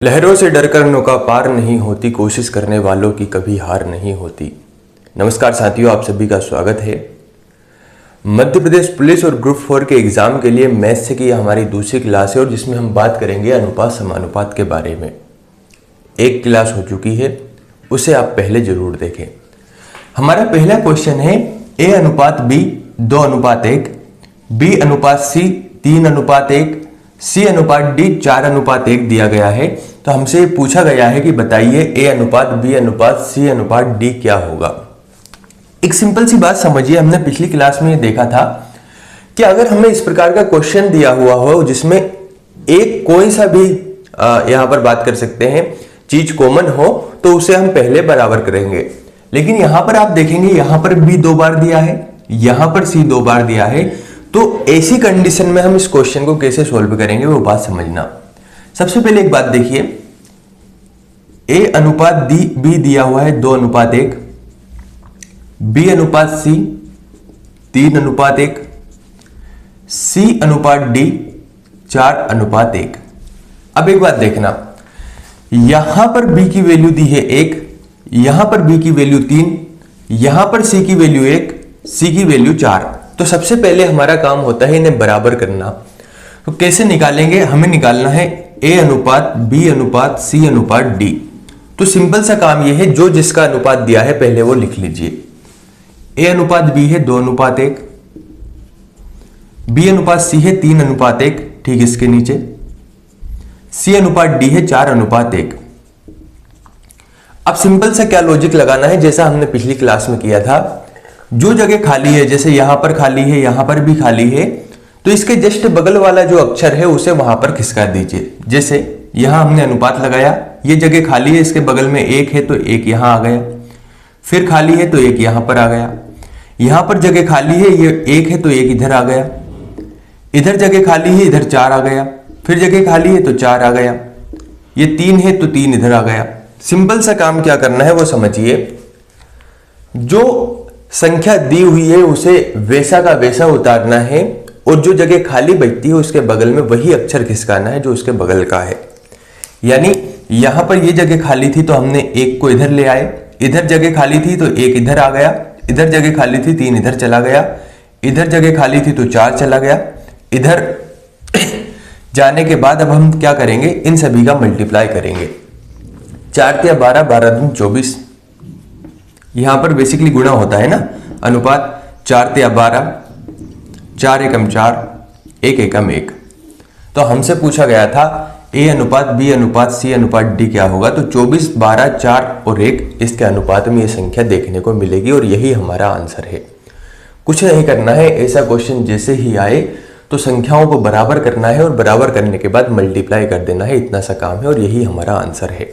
लहरों से डरकर नौका पार नहीं होती, कोशिश करने वालों की कभी हार नहीं होती। नमस्कार साथियों, आप सभी का स्वागत है। मध्य प्रदेश पुलिस और ग्रुप 4 के एग्जाम के लिए मैथ्स से की हमारी दूसरी क्लास है और जिसमें हम बात करेंगे अनुपात समानुपात के बारे में। एक क्लास हो चुकी है, उसे आप पहले जरूर देखें। हमारा पहला क्वेश्चन है A अनुपात B 2:1, B अनुपात C 3:1, C अनुपात D 4:1 दिया गया है। तो हमसे पूछा गया है कि बताइए A अनुपात B अनुपात C अनुपात D क्या होगा। एक सिंपल सी बात समझिए, हमने पिछली क्लास में ये देखा था कि अगर हमें इस प्रकार का क्वेश्चन दिया हुआ हो जिसमें एक कोई सा भी यहां पर बात कर सकते हैं चीज कॉमन हो तो उसे हम पहले बराबर करेंगे। लेकिन यहां पर आप देखेंगे यहां पर B 2 बार दिया है, यहां पर C 2 बार दिया है। तो ऐसी कंडीशन में हम इस क्वेश्चन को कैसे सॉल्व करेंगे वो बात समझना। सबसे पहले एक बात देखिए, A अनुपात B दिया हुआ है 2:1, B अनुपात C 3:1, C अनुपात D 4:1। अब एक बात देखना, यहां पर B की वैल्यू दी है 1, यहां पर B की वैल्यू 3, यहां पर C की वैल्यू 1, C की वैल्यू 4। तो सबसे पहले हमारा काम होता है इन्हें बराबर करना। तो कैसे निकालेंगे, हमें निकालना है A अनुपात B अनुपात C अनुपात D। तो सिंपल सा काम यह है, जो जिसका अनुपात दिया है पहले वो लिख लीजिए। A अनुपात B है 2:1, B अनुपात C है 3:1, ठीक इसके नीचे C अनुपात D है 4:1। अब सिंपल सा क्या लॉजिक लगाना है, जैसा हमने पिछली क्लास में किया था। जो जगह खाली है, जैसे यहां पर खाली है, यहां पर भी खाली है, तो इसके जस्ट बगल वाला जो अक्षर है उसे वहां पर खिसका दीजिए। जैसे यहां हमने अनुपात लगाया, ये जगह खाली है, इसके बगल में 1 है तो 1 यहां आ गया, फिर खाली है तो 1 यहां पर आ गया, यहां पर जगह खाली है, ये 1 है तो 1 इधर आ गया, इधर जगह खाली है, इधर 4 आ गया, फिर जगह खाली है तो 4 आ गया, ये 3 है तो 3 इधर आ गया। सिंपल सा काम क्या करना है वो समझिए, जो संख्या दी हुई है उसे वैसा का वैसा उतारना है और जो जगह खाली बचती है उसके बगल में वही अक्षर खिसकाना है जो उसके बगल का है। यानी यहां पर ये जगह खाली थी तो हमने 1 को इधर ले आए, इधर जगह खाली थी तो 1 इधर आ गया, इधर जगह खाली थी 3 इधर चला गया, इधर जगह खाली थी तो 4 चला गया। इधर जाने के बाद अब हम क्या करेंगे, इन सभी का मल्टीप्लाई करेंगे। 4 × 12, 12 दूनी 24। यहां पर बेसिकली गुणा होता है ना, अनुपात 4 × 12, 4 एकम 4, 1 एकम 1। तो हमसे पूछा गया था A अनुपात B अनुपात C अनुपात D क्या होगा। तो 24, 12, 4 और 1 इसके अनुपात में ये संख्या देखने को मिलेगी और यही हमारा आंसर है। कुछ नहीं करना है, ऐसा क्वेश्चन जैसे ही आए तो संख्याओं को बराबर करना है और बराबर करने के बाद मल्टीप्लाई कर देना है, इतना सा काम है और यही हमारा आंसर है।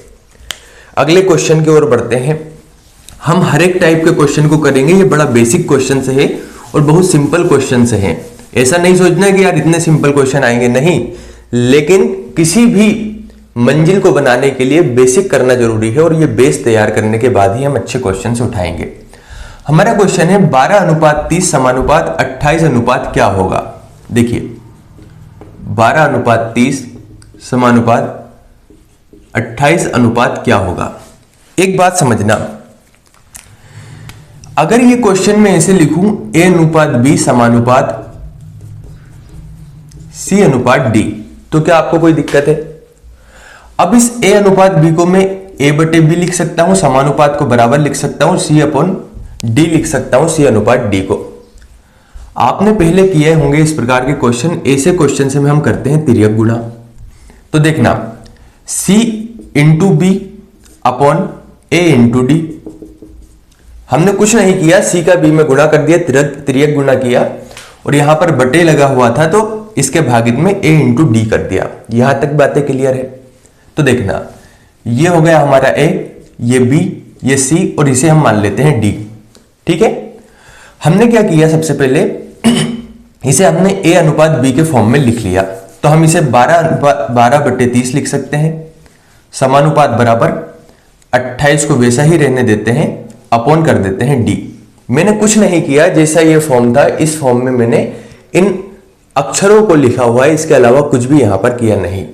अगले क्वेश्चन की ओर बढ़ते हैं। हम हर एक टाइप के क्वेश्चन को करेंगे, ये बड़ा बेसिक क्वेश्चन से है और बहुत सिंपल क्वेश्चन से है। ऐसा नहीं सोचना कि यार इतने सिंपल क्वेश्चन आएंगे, नहीं, लेकिन किसी भी मंजिल को बनाने के लिए बेसिक करना जरूरी है और ये बेस तैयार करने के बाद ही हम अच्छे क्वेश्चन उठाएंगे। हमारा क्वेश्चन है 12:30 समानुपात 28 क्या होगा। देखिए 12:30 समानुपात 28 क्या होगा। एक बात समझना, अगर ये क्वेश्चन में ऐसे लिखूं A अनुपात B समानुपात C अनुपात D, तो क्या आपको कोई दिक्कत है? अब इस A अनुपात B को मैं A/B लिख सकता हूं, समानुपात को बराबर लिख सकता हूं, C/D लिख सकता हूं, C अनुपात D को। आपने पहले किए होंगे इस प्रकार के क्वेश्चन। ऐसे क्वेश्चन से हम करते हैं तिर्यक गुणा। तो देखना C × B upon A × D। हमने कुछ नहीं किया, C का B में गुणा कर दिया, तिर्यक गुणा किया और यहां पर बटे लगा हुआ था तो इसके भागित में A × D कर दिया। यहां तक बातें क्लियर है। तो देखना ये हो गया हमारा A, ये B, ये C और इसे हम मान लेते हैं D। ठीक है, हमने क्या किया, सबसे पहले इसे हमने A अनुपात B के फॉर्म में लिख लिया। तो हम इसे 12/30 लिख सकते हैं, समानुपात बराबर 28 को वैसा ही रहने देते हैं, अपॉन कर देते हैं D। मैंने कुछ नहीं किया, जैसा ये फॉर्म था इस फॉर्म में मैंने इन अक्षरों को लिखा हुआ है, इसके अलावा कुछ भी यहां पर किया नहीं।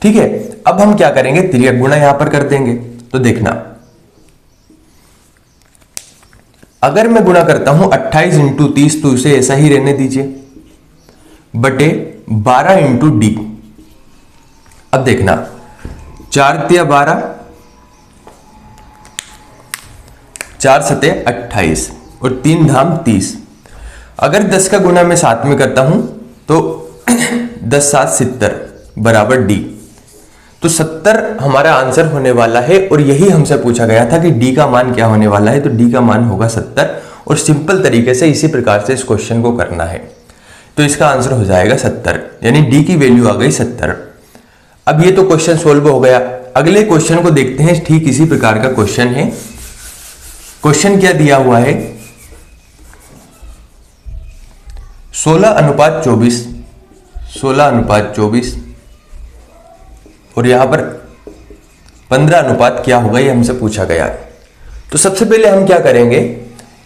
ठीक है, अब हम क्या करेंगे, तिर्यक गुणा यहां पर कर देंगे। तो देखना, अगर मैं गुणा करता हूं 28 इंटू 30, तो इसे ऐसा ही रहने दीजिए, बटे 12 इंटू डी। अब देखना, 4 तिया 12, 4 सते 28 और 3 धाम 30। अगर 10 का गुणा मैं 7 में करता हूं तो 10 7 70 बराबर डी। तो 70 हमारा आंसर होने वाला है, और यही हमसे पूछा गया था कि डी का मान क्या होने वाला है। तो डी का मान होगा 70, और सिंपल तरीके से इसी प्रकार से इस क्वेश्चन को करना है। तो इसका आंसर हो जाएगा 70, यानी डी की वैल्यू आ गई 70। अब ये तो क्वेश्चन सोल्व हो गया। अगले क्वेश्चन को देखते हैं, ठीक इसी प्रकार का क्वेश्चन है। क्वेश्चन क्या दिया हुआ है, 16:24, 16:24, और यहां पर 15 क्या होगा, ये हमसे पूछा गया है। तो सबसे पहले हम क्या करेंगे,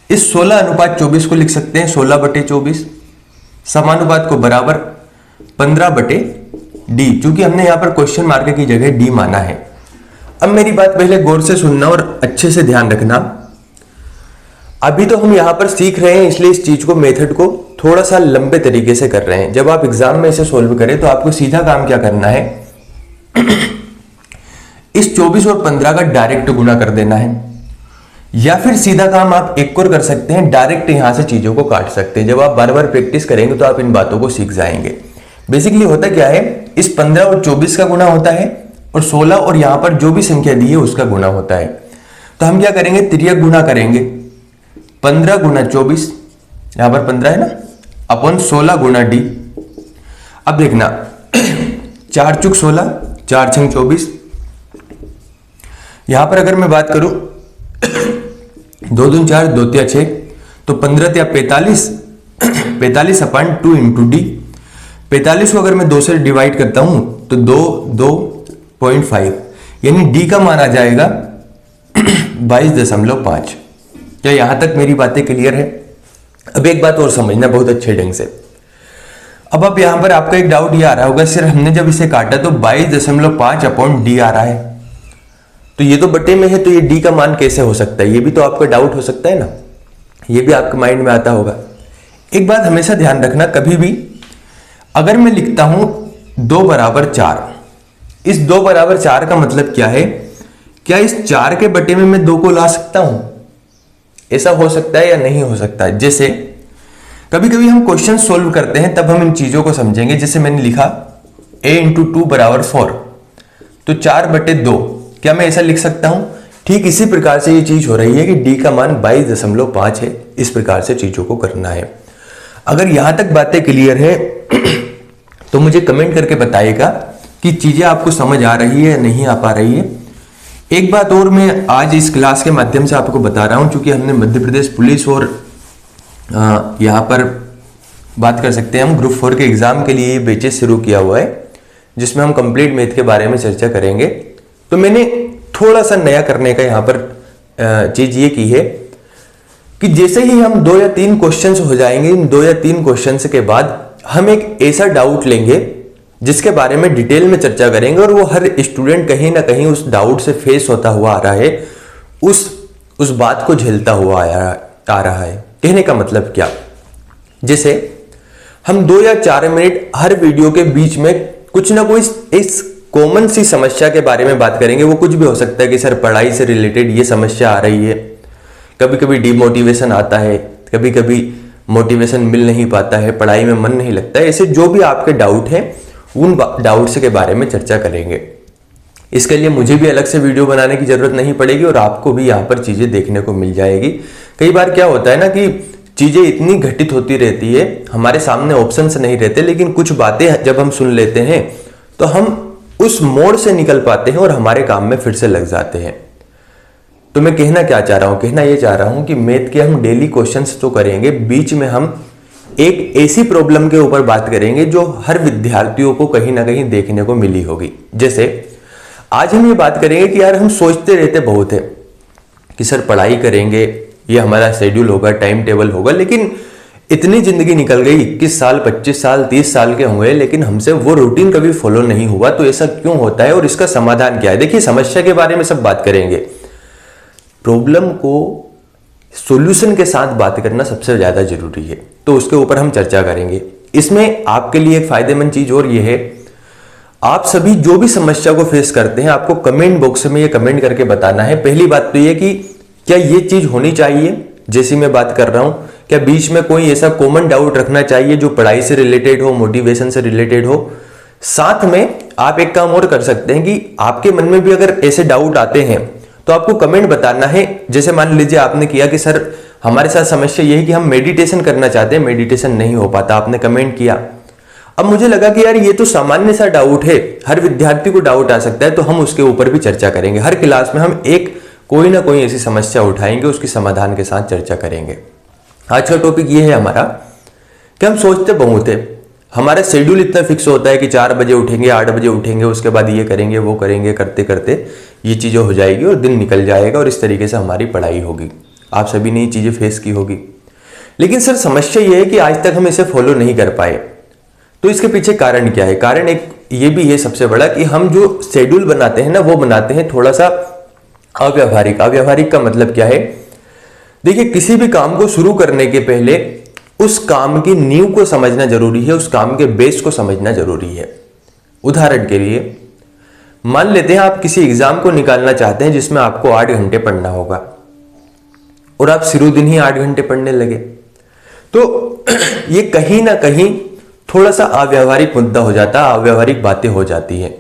इस 16:24 को लिख सकते हैं 16/24, समानुपात को बराबर 15/d, क्योंकि हमने यहां पर क्वेश्चन मार्क की जगह d माना है। अब मेरी बात पहले गौर से सुनना और अच्छे से ध्यान रखना। अभी तो हम यहां पर सीख रहे हैं, इसलिए इस चीज को, मेथड को थोड़ा सा लंबे तरीके से कर रहे हैं। जब आप एग्जाम में इसे सोल्व करें तो आपको सीधा काम क्या करना है, इस 24 और 15 का डायरेक्ट गुणा कर देना है, या फिर सीधा काम आप एक और कर सकते हैं, डायरेक्ट यहां से चीजों को काट सकते हैं। जब आप बार बार प्रैक्टिस करेंगे तो आप इन बातों को सीख जाएंगे। बेसिकली होता क्या है, इस 15 और 24 का गुणा होता है, और 16 और यहां पर जो भी संख्या दी है उसका गुणा होता है। तो हम क्या करेंगे, तिर्यक गुणा करेंगे, 15 गुणा 24, यहां पर 15 है ना, अपन 16 गुणा डी। अब देखना, 4 चुक 16, 4 छंग 24। यहां पर अगर मैं बात करूं 2 दून 4, 2 तिया 6, तो 15 तिया 45, 45/2 इंटू डी। 45 को अगर मैं 2 से डिवाइड करता हूं तो 2.5, यानी डी का मान आ जाएगा 22.5। क्या यहां तक मेरी बातें क्लियर है? अब एक बात और समझना बहुत अच्छे ढंग से। अब आप यहां पर आपका एक डाउट ये आ रहा होगा, सिर्फ हमने जब इसे काटा तो 22.5/d आ रहा है, तो ये तो बटे में है, तो ये d का मान कैसे हो सकता है? ये भी तो आपका डाउट हो सकता है ना, ये भी आपके माइंड में आता होगा। एक बात हमेशा ध्यान रखना, कभी भी अगर मैं लिखता हूं 2/4, इस 2/4 का मतलब क्या है, क्या इस 4 के बटे में मैं 2 को ला सकता हूं? ऐसा हो सकता है या नहीं हो सकता है? जैसे कभी कभी हम क्वेश्चन सोल्व करते हैं तब हम इन चीजों को समझेंगे। जैसे मैंने लिखा a × 2 = 4, तो 4/2, क्या मैं ऐसा लिख सकता हूं? ठीक इसी प्रकार से ये चीज हो रही है कि d का मान 22.5 है। इस प्रकार से चीजों को करना है। अगर यहां तक बातें क्लियर है तो मुझे कमेंट करके बताइएगा कि चीजें आपको समझ आ रही है या नहीं आ पा रही है। एक बात और मैं आज इस क्लास के माध्यम से आपको बता रहा हूं, क्योंकि हमने मध्य प्रदेश पुलिस और यहाँ पर बात कर सकते हैं हम ग्रुप 4 के एग्जाम के लिए बैचेस शुरू किया हुआ है, जिसमें हम कंप्लीट मैथ के बारे में चर्चा करेंगे। तो मैंने थोड़ा सा नया करने का यहाँ पर चीज ये की है कि जैसे ही हम 2 या 3 क्वेश्चंस हो जाएंगे, इन 2 या 3 क्वेश्चंस के बाद हम एक ऐसा डाउट लेंगे जिसके बारे में डिटेल में चर्चा करेंगे, और वो हर स्टूडेंट कहीं ना कहीं उस डाउट से फेस होता हुआ आ रहा है, उस बात को झेलता हुआ आ रहा है। कहने का मतलब क्या, जैसे हम 2 या 4 मिनट हर वीडियो के बीच में कुछ ना कोई इस कॉमन सी समस्या के बारे में बात करेंगे। वो कुछ भी हो सकता है कि सर पढ़ाई से रिलेटेड ये समस्या आ रही है, कभी कभी डिमोटिवेशन आता है, कभी कभी मोटिवेशन मिल नहीं पाता है, पढ़ाई में मन नहीं लगता है। ऐसे जो भी आपके डाउट हैं उन डाउट्स के बारे में चर्चा करेंगे। इसके लिए मुझे भी अलग से वीडियो बनाने की जरूरत नहीं पड़ेगी और आपको भी यहाँ पर चीजें देखने को मिल जाएगी। कई बार क्या होता है ना कि चीजें इतनी घटित होती रहती है, हमारे सामने ऑप्शंस नहीं रहते, लेकिन कुछ बातें जब हम सुन लेते हैं तो हम उस मोड़ से निकल पाते हैं और हमारे काम में फिर से लग जाते हैं। तो मैं कहना क्या चाह रहा हूं, कहना यह चाह रहा हूं कि मैथ के हम डेली क्वेश्चंस तो करेंगे, बीच में हम एक ऐसी प्रॉब्लम के ऊपर बात करेंगे जो हर विद्यार्थियों को कहीं ना कहीं देखने को मिली होगी। जैसे आज हम ये बात करेंगे कि यार हम सोचते रहते बहुत है कि सर पढ़ाई करेंगे, ये हमारा शेड्यूल होगा, टाइम टेबल होगा, लेकिन इतनी जिंदगी निकल गई, 21 साल 25 साल 30 साल के हुए, लेकिन हमसे वो रूटीन कभी फॉलो नहीं हुआ। तो ऐसा क्यों होता है और इसका समाधान क्या है? देखिए, समस्या के बारे में सब बात करेंगे, प्रॉब्लम को सॉल्यूशन के साथ बात करना सबसे ज्यादा जरूरी है, तो उसके ऊपर हम चर्चा करेंगे। इसमें आपके लिए एक फायदेमंद चीज और ये है, आप सभी जो भी समस्या को फेस करते हैं, आपको कमेंट बॉक्स में ये कमेंट करके बताना है। पहली बात तो ये कि क्या ये चीज होनी चाहिए जैसी मैं बात कर रहा हूं, क्या बीच में कोई ऐसा कॉमन डाउट रखना चाहिए जो पढ़ाई से रिलेटेड हो, मोटिवेशन से रिलेटेड हो। साथ में आप एक काम और कर सकते हैं कि आपके मन में भी अगर ऐसे डाउट आते हैं तो आपको कमेंट बताना है। जैसे मान लीजिए आपने किया कि सर हमारे साथ समस्या यही कि हम मेडिटेशन करना चाहते हैं, मेडिटेशन नहीं हो पाता, आपने कमेंट किया। अब मुझे लगा कि यार ये तो सामान्य सा डाउट है, हर विद्यार्थी को डाउट आ सकता है, तो हम उसके ऊपर भी चर्चा करेंगे। हर क्लास में हम एक कोई ना कोई ऐसी समस्या उठाएंगे, उसकी समाधान के साथ चर्चा करेंगे। आज का टॉपिक ये है हमारा कि हम सोचते बहुत है, हमारा शेड्यूल इतना फिक्स होता है कि 4 बजे उठेंगे, 8 बजे उठेंगे, उसके बाद ये करेंगे वो करेंगे, करते करते ये चीज़ें हो जाएगी और दिन निकल जाएगा और इस तरीके से हमारी पढ़ाई होगी। आप सभी ने ये चीज़ें फेस की होगी। लेकिन सर समस्या ये है कि आज तक हम इसे फॉलो नहीं कर पाए, तो इसके पीछे कारण क्या है? कारण एक ये भी है सबसे बड़ा कि हम जो शेड्यूल बनाते हैं ना, वो बनाते हैं थोड़ा सा अव्यावहारिक। अव्यावहारिक का मतलब क्या है? देखिए, किसी भी काम को शुरू करने के पहले उस काम की नींव को समझना जरूरी है, उस काम के बेस को समझना जरूरी है। उदाहरण के लिए मान लेते हैं आप किसी एग्जाम को निकालना चाहते हैं जिसमें आपको 8 घंटे पढ़ना होगा और आप शुरू दिन ही 8 घंटे पढ़ने लगे, तो ये कहीं ना कहीं थोड़ा सा अव्यावहारिक मुद्दा हो जाता है, अव्यावहारिक बातें हो जाती हैं।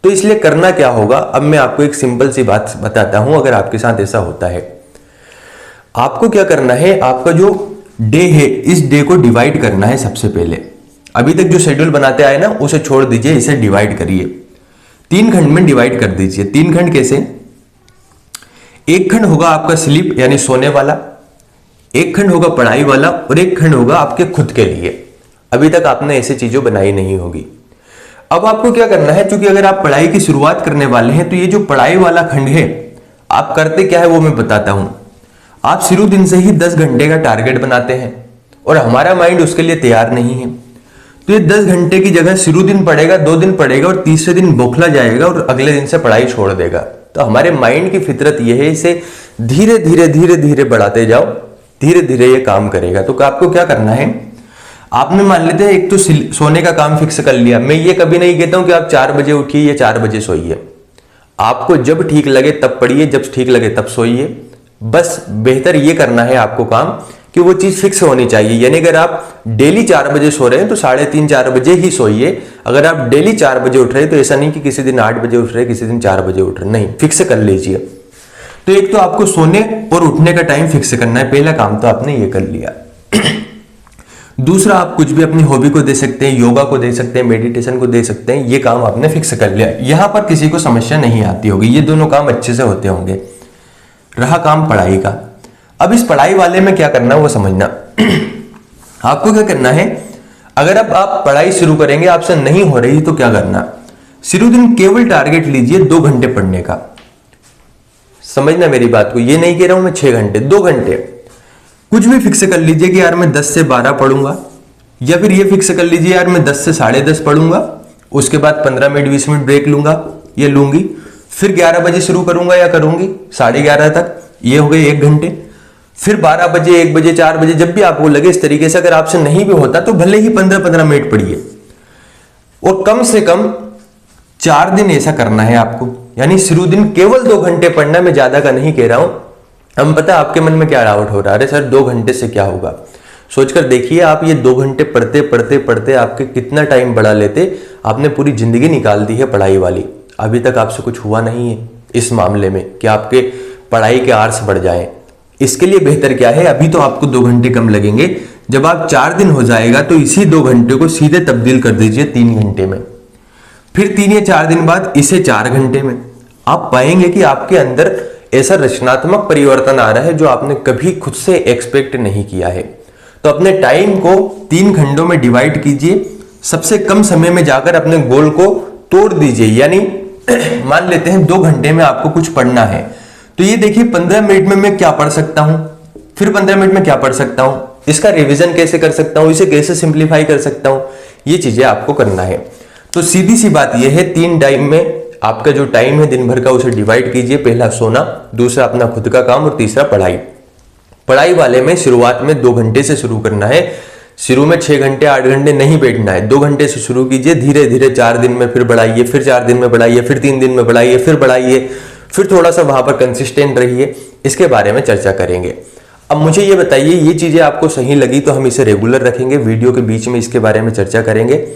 तो इसलिए करना क्या होगा, अब मैं आपको एक सिंपल सी बात बताता हूं। अगर आपके साथ ऐसा होता है, आपको क्या करना है, आपका जो डे है इस डे को डिवाइड करना है। सबसे पहले अभी तक जो शेड्यूल बनाते आए ना उसे छोड़ दीजिए, इसे डिवाइड करिए, 3 खंड में डिवाइड कर दीजिए। 3 खंड कैसे? एक खंड होगा आपका स्लीप यानी सोने वाला, एक खंड होगा पढ़ाई वाला और एक खंड होगा आपके खुद के लिए। अभी तक आपने ऐसी चीजें बनाई नहीं होगी। अब आपको क्या करना है, क्योंकि अगर आप पढ़ाई की शुरुआत करने वाले हैं तो ये जो पढ़ाई वाला खंड है, आप करते क्या है वो मैं बताता हूं। आप शुरू दिन से ही 10 घंटे का टारगेट बनाते हैं और हमारा माइंड उसके लिए तैयार नहीं है, तो ये 10 घंटे की जगह शुरू दिन पढ़ेगा, 2 दिन पढ़ेगा और तीसरे दिन बौखला जाएगा और अगले दिन से पढ़ाई छोड़ देगा। तो हमारे माइंड की फितरत यह है, इसे धीरे धीरे धीरे धीरे बढ़ाते जाओ, धीरे धीरे ये काम करेगा। तो आपको क्या करना है, आपने मान लेते हैं एक तो सोने का काम फिक्स कर लिया। मैं ये कभी नहीं कहता हूं कि आप 4 बजे उठिए या 4 बजे सोइए, आपको जब ठीक लगे तब पढ़िए, जब ठीक लगे तब सोइए। बस बेहतर ये करना है आपको काम कि वो चीज फिक्स होनी चाहिए। यानी अगर आप डेली 4 बजे सो रहे हैं तो 3:30 4 बजे ही सोइए। अगर आप डेली 4 बजे उठ रहे हैं तो ऐसा नहीं कि किसी दिन 8 बजे उठ रहे, किसी दिन 4 बजे उठ रहे, नहीं, फिक्स कर लीजिए। तो एक तो आपको सोने और उठने का टाइम फिक्स करना है, पहला काम तो आपने ये कर लिया। दूसरा, आप कुछ भी अपनी हॉबी को दे सकते हैं, योगा को दे सकते हैं, मेडिटेशन को दे सकते हैं, ये काम आपने फिक्स कर लिया। यहां पर किसी को समस्या नहीं आती होगी, ये दोनों काम अच्छे से होते होंगे। रहा काम पढ़ाई का, अब इस पढ़ाई वाले में क्या करना है वो समझना। आपको क्या करना है, अगर अब आप पढ़ाई शुरू करेंगे, आपसे नहीं हो रही तो क्या करना, शुरू दिन केवल टारगेट लीजिए 2 घंटे पढ़ने का। समझना मेरी बात को, ये नहीं कह रहा हूं मैं 6 घंटे, 2 घंटे कुछ भी फिक्स कर लीजिए कि यार मैं 10 से 12 पढ़ूंगा, या फिर ये फिक्स कर लीजिए यार मैं 10 से 10:30 पढ़ूंगा, उसके बाद 15 मिनट 20 मिनट ब्रेक लूंगा, ये लूंगी, फिर 11 बजे शुरू करूंगा या करूंगी 11:30 तक, ये हो गए 1 घंटे। फिर 12 बजे 1 बजे 4 बजे जब भी आपको लगे, इस तरीके से अगर आपसे नहीं भी होता तो भले ही 15-15 मिनट पढ़िए। और कम से कम 4 दिन ऐसा करना है आपको, यानी शुरू दिन केवल 2 घंटे पढ़ना, मैं ज्यादा का नहीं कह रहा हूं। हम पता आपके मन में क्या डाउट हो रहा है, अरे सर 2 घंटे से क्या होगा? सोचकर देखिए, आप ये 2 घंटे पढ़ते पढ़ते पढ़ते आपके कितना टाइम बढ़ा लेते। आपने पूरी जिंदगी निकाल दी है पढ़ाई वाली, अभी तक आपसे कुछ हुआ नहीं है इस मामले में कि आपके पढ़ाई के आवर्स बढ़ जाएं। इसके लिए बेहतर क्या है, अभी तो आपको 2 घंटे कम लगेंगे, जब आप 4 दिन हो जाएगा तो इसी 2 घंटे को सीधे तब्दील कर दीजिए 3 घंटे में। फिर 3 या 4 दिन बाद इसे 4 घंटे में। आप पाएंगे कि आपके अंदर ऐसा रचनात्मक परिवर्तन आ रहा है जो आपने कभी खुद से एक्सपेक्ट नहीं किया है। तो अपने टाइम को 3 खंडों में डिवाइड कीजिए, सबसे कम समय में जाकर अपने गोल को तोड़ दीजिए। यानी मान लेते हैं 2 घंटे में आपको कुछ पढ़ना है, तो ये देखिए 15 मिनट में मैं क्या पढ़ सकता हूं, फिर 15 मिनट में क्या पढ़ सकता हूं, इसका रिवीजन कैसे कर सकता हूं, इसे कैसे सिंप्लीफाई कर सकता हूं, ये चीजें आपको करना है। तो सीधी सी बात यह है, 3 टाइम में आपका जो टाइम है दिन भर का उसे डिवाइड कीजिए। पहला सोना, दूसरा अपना खुद का काम और तीसरा पढ़ाई। पढ़ाई वाले में शुरुआत में 2 घंटे से शुरू करना है। शुरू में 6 घंटे 8 घंटे नहीं बैठना है, 2 घंटे से शुरू कीजिए। धीरे धीरे 4 दिन में फिर बढ़ाइए, फिर 4 दिन में बढ़ाइए, फिर 3 दिन में बढ़ाइए, फिर बढ़ाइए, फिर थोड़ा सा वहां पर कंसिस्टेंट रहिए। इसके बारे में चर्चा करेंगे। अब मुझे ये बताइए, ये चीजें आपको सही लगी तो हम इसे रेगुलर रखेंगे, वीडियो के बीच में इसके बारे में चर्चा करेंगे।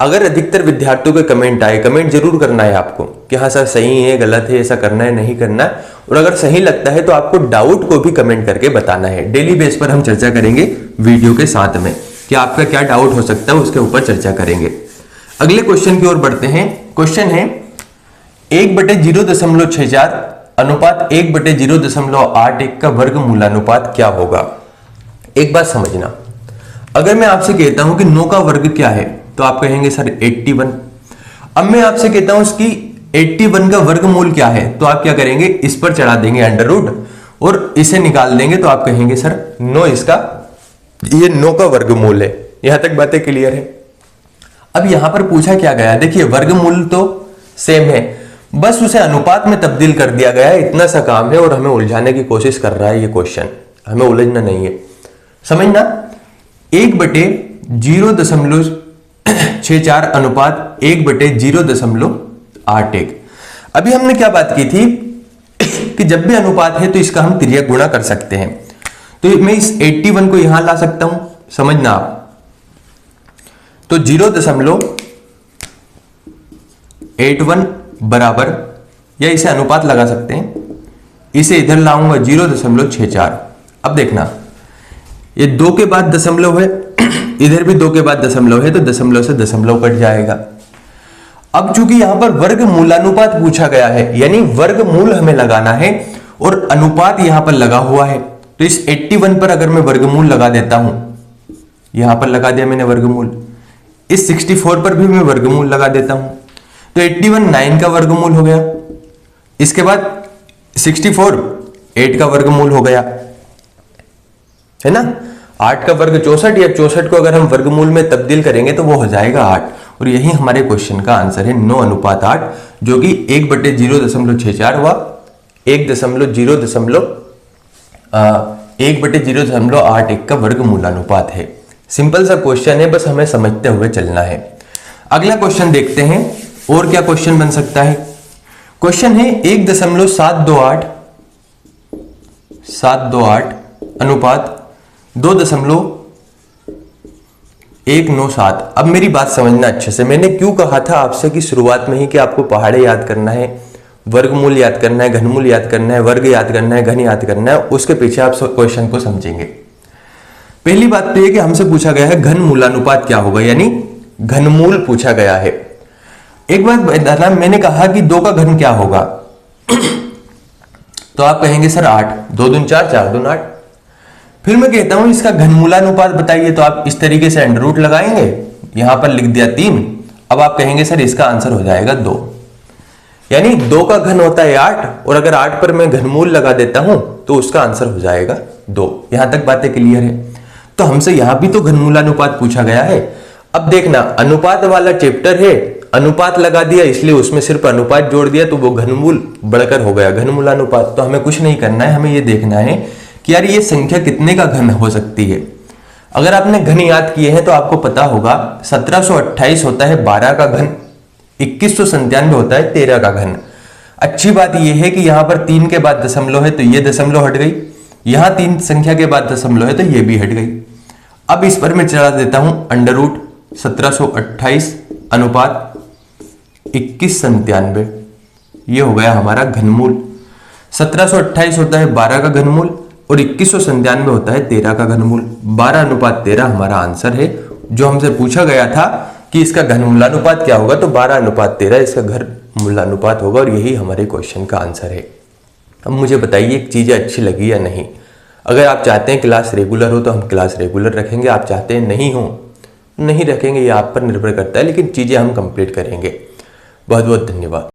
अगर अधिकतर विद्यार्थियों के कमेंट आए, कमेंट जरूर करना है आपको कि हाँ सर सही है, गलत है, ऐसा करना है, नहीं करना है। और अगर सही लगता है तो आपको डाउट को भी कमेंट करके बताना है। डेली बेस पर हम चर्चा करेंगे वीडियो के साथ में कि आपका क्या डाउट हो सकता है, उसके ऊपर चर्चा करेंगे। अगले क्वेश्चन की ओर बढ़ते हैं। क्वेश्चन है 1/0.64 अनुपात 1/0.81 का वर्गमूलानुपात क्या होगा। एक बात समझना, अगर मैं आपसे कहता हूं कि 9 का वर्ग क्या है तो आप कहेंगे सर 81। अब मैं आपसे कहता हूं इसकी 81 का वर्गमूल क्या है तो आप क्या करेंगे, इस पर चढ़ा देंगे अंडर रूट और इसे निकाल देंगे तो आप कहेंगे सर 9 इसका, ये 9 का वर्गमूल है। यहां तक बातें क्लियर है। अब यहां पर पूछा क्या गया, देखिए वर्गमूल तो सेम है, बस उसे अनुपात में तब्दील कर दिया गया है। इतना सा काम है और हमें उलझाने की कोशिश कर रहा है ये क्वेश्चन, हमें उलझना नहीं है। समझना, 1/0.64 अनुपात 1/0.81। अभी हमने क्या बात की थी कि जब भी अनुपात है तो इसका हम तिर्यक गुणा कर सकते हैं। तो मैं इस 81 को यहां ला सकता हूं, समझना आप। तो 0.81 बराबर, या इसे अनुपात लगा सकते हैं, इसे इधर लाऊंगा 0.64। अब देखना, ये 2 के बाद दशमलव है, इधर भी 2 के बाद दशमलव है, तो दशमलव से दशमलव कट जाएगा। अब चूंकि यहां पर वर्गमूलानुपात पूछा गया है, यानी वर्गमूल हमें लगाना है और अनुपात यहां पर लगा हुआ है, तो इस 81 पर अगर मैं वर्गमूल लगा देता हूं, यहां पर लगा दिया मैंने वर्गमूल, इस 64 पर भी मैं वर्गमूल लगा देता हूं, तो 81 9 का वर्गमूल हो गया। इसके बाद 64 8 का वर्गमूल हो गया, है ना। 8 का वर्ग 64, या 64 को अगर हम वर्गमूल में तब्दील करेंगे तो वो हो जाएगा 8। और यही हमारे क्वेश्चन का आंसर है 9:8, जो कि 1/0.64 हुआ 1/0.81 का वर्गमूलानुपात है। सिंपल सा क्वेश्चन है, बस हमें समझते हुए चलना है। अगला क्वेश्चन देखते हैं और क्या क्वेश्चन बन सकता है। क्वेश्चन है 1.728 अनुपात 2.197। अब मेरी बात समझना अच्छे से, मैंने क्यों कहा था आपसे कि शुरुआत में ही कि आपको पहाड़े याद करना है, वर्गमूल याद करना है, घनमूल याद करना है, वर्ग याद करना है, घन याद करना है, उसके पीछे आप क्वेश्चन को समझेंगे। पहली बात तो यह कि हमसे पूछा गया है घनमूलानुपात क्या होगा, यानी घनमूल पूछा गया है। एक बात बताना, मैंने कहा कि 2 का घन क्या होगा तो आप कहेंगे सर 8, 2 दूनी 4, 4 दूनी 8। फिर मैं कहता हूं इसका घनमूलानुपात बताइए, तो आप इस तरीके से अंडर रूट लगाएंगे, यहां पर लिख दिया 3। अब आप कहेंगे सर इसका आंसर हो जाएगा 2, यानी 2 का घन होता है 8, और अगर 8 पर मैं घनमूल लगा देता हूं तो उसका आंसर हो जाएगा 2। यहां तक बातें क्लियर है। तो हमसे यहां भी तो घनमूलानुपात पूछा गया है। अब देखना, अनुपात वाला चैप्टर है, अनुपात लगा दिया इसलिए उसमें सिर्फ अनुपात जोड़ दिया तो वो घनमूल बढ़कर हो गया घनमूलानुपात। तो हमें कुछ नहीं करना है, हमें ये देखना है कि यार ये संख्या कितने का घन हो सकती है। अगर आपने घन याद किए हैं तो आपको पता होगा 1728 होता है 12 का घन, 2197 होता है 13 का घन। अच्छी बात यह है कि यहां पर 3 के बाद दशमलव है तो ये दशमलव हट गई, यहां 3 संख्या के बाद दशमलव है तो ये भी हट गई। अब इस पर मैं चढ़ा देता हूं अंडर रूट 1728 अनुपात 2197, ये हो गया हमारा घनमूल। 1728 होता है 12 का घनमूल और 2197 होता है 13 का घनमूल। 12:13 हमारा आंसर है। जो हमसे पूछा गया था कि इसका घनमूलानुपात क्या होगा, तो 12:13 इसका घनमूलानुपात होगा, और यही हमारे क्वेश्चन का आंसर है। अब मुझे बताइए एक चीजें अच्छी लगी या नहीं। अगर आप चाहते हैं क्लास रेगुलर हो तो हम क्लास रेगुलर रखेंगे, आप चाहते हैं नहीं हो नहीं रखेंगे, ये आप पर निर्भर करता है, लेकिन चीजें हम कंप्लीट करेंगे। बहुत बहुत धन्यवाद।